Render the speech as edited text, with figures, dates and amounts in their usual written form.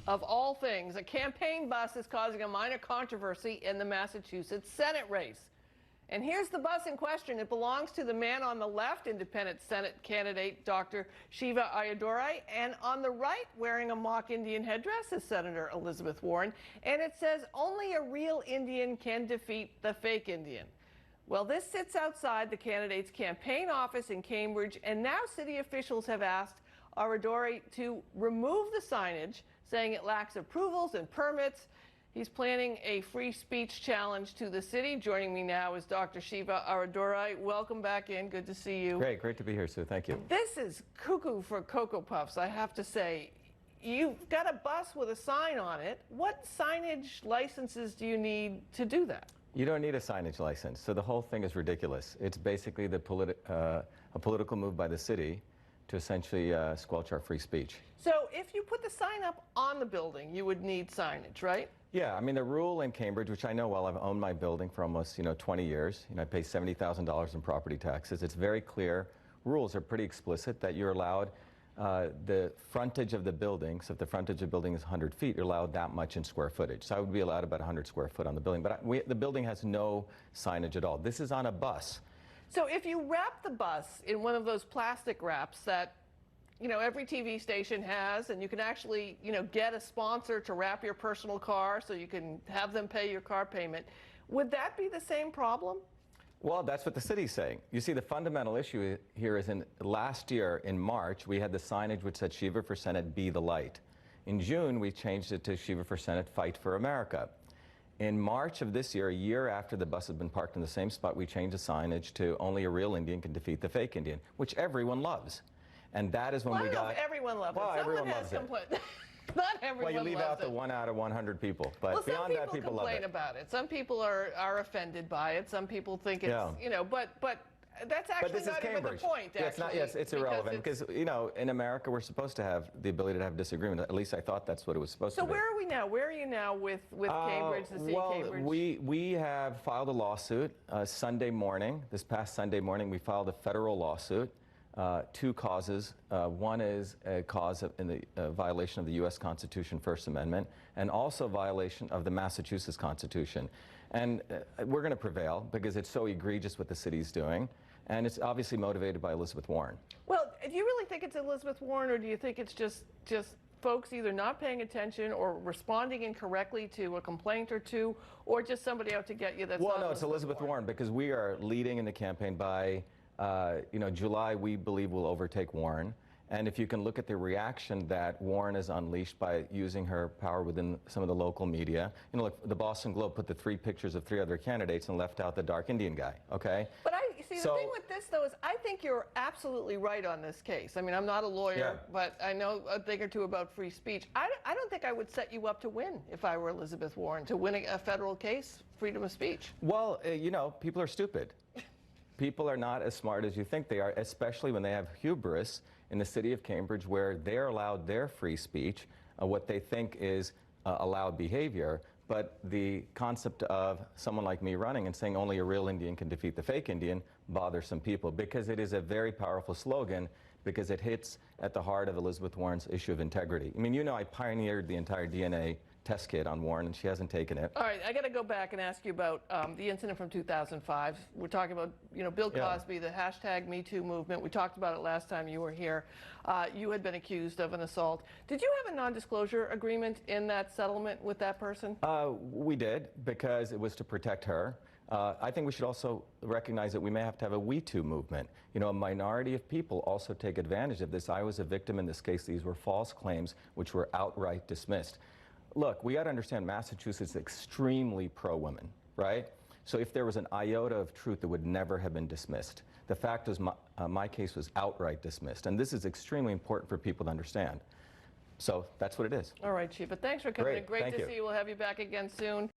Of all things, a campaign bus is causing a minor controversy in the Massachusetts Senate race. And here's the bus in question. It belongs to the man on the left, independent Senate candidate Dr. Shiva Ayyadurai, and on the right, wearing a mock Indian headdress, is Senator Elizabeth Warren. And it says only a real Indian can defeat the fake Indian. Well, this sits outside the candidate's campaign office in Cambridge, and now city officials have asked Ayyadurai to remove the signage, saying it lacks approvals and permits. He's planning a free speech challenge to the city. Joining me now is Dr. Shiva Ayyadurai. Welcome back in. Good to see you. Great to be here, Sue. Thank you. This is cuckoo for Cocoa Puffs, I have to say. You've got a bus with a sign on it. What signage licenses do you need to do that? You don't need a signage license, so the whole thing is ridiculous. It's basically a political move by the city to essentially squelch our free speech. So if you put the sign up on the building, you would need signage, right? Yeah, I mean, the rule in Cambridge, which I know well, I've owned my building for almost 20 years. I pay $70,000 in property taxes. It's very clear. Rules are pretty explicit that you're allowed the frontage of the building. So if the frontage of the building is 100 feet, you're allowed that much in square footage. So I would be allowed about 100 square foot on the building. But the building has no signage at all. This is on a bus. So if you wrap the bus in one of those plastic wraps that, every TV station has, and you can actually, get a sponsor to wrap your personal car so you can have them pay your car payment, would that be the same problem? Well, that's what the city's saying. You see, the fundamental issue here is last year in March, we had the signage which said Shiva for Senate, be the light. In June, we changed it to Shiva for Senate, fight for America. In March of this year, a year after the bus had been parked in the same spot, we changed the signage to only a real Indian can defeat the fake Indian, which everyone loves. And that is when we got... everyone loves it. Well, everyone loves it. Not everyone Well, you leave out the it. 1 out of 100 people, but beyond that, people love it. Some people complain about it. Some people are offended by it. Some people think it's, but that's actually not even the point, actually. It's irrelevant because, in America, we're supposed to have the ability to have disagreement. At least I thought that's what it was supposed to be. So where are we now? Where are you now with Cambridge, the city of Cambridge? We have filed a lawsuit Sunday morning. This past Sunday morning, we filed a federal lawsuit. Two causes. One is a cause in the violation of the U.S. Constitution, First Amendment, and also violation of the Massachusetts Constitution. And we're going to prevail because it's so egregious what the city's doing, and it's obviously motivated by Elizabeth Warren. Well, do you really think it's Elizabeth Warren, or do you think it's just folks either not paying attention or responding incorrectly to a complaint or two, or just somebody out to get you? That's well, no, it's Elizabeth Warren because we are leading in the campaign by July, we believe, will overtake Warren. And if you can look at the reaction that Warren has unleashed by using her power within some of the local media, look, the Boston Globe put the 3 pictures of 3 other candidates and left out the dark Indian guy, okay? But the thing with this, though, is I think you're absolutely right on this case. I mean, I'm not a lawyer, but I know a thing or two about free speech. I don't think I would set you up to win if I were Elizabeth Warren, to win a federal case, freedom of speech. Well, people are stupid. People are not as smart as you think they are, especially when they have hubris in the city of Cambridge, where they're allowed their free speech, what they think is allowed behavior. But the concept of someone like me running and saying only a real Indian can defeat the fake Indian bothers some people because it is a very powerful slogan, because it hits at the heart of Elizabeth Warren's issue of integrity. I mean, I pioneered the entire DNA test kit on Warren, and she hasn't taken it. All right, I got to go back and ask you about the incident from 2005. We're talking about, Bill Cosby, the hashtag #MeToo movement. We talked about it last time you were here. You had been accused of an assault. Did you have a non-disclosure agreement in that settlement with that person? We did, because it was to protect her. I think we should also recognize that we may have to have a We Too movement. A minority of people also take advantage of this. I was a victim in this case. These were false claims which were outright dismissed. Look, we got to understand Massachusetts is extremely pro-women, right? So if there was an iota of truth, it would never have been dismissed. The fact is my case was outright dismissed, and this is extremely important for people to understand. So that's what it is. All right, Shiva, thanks for coming in. Great to see you. We'll have you back again soon.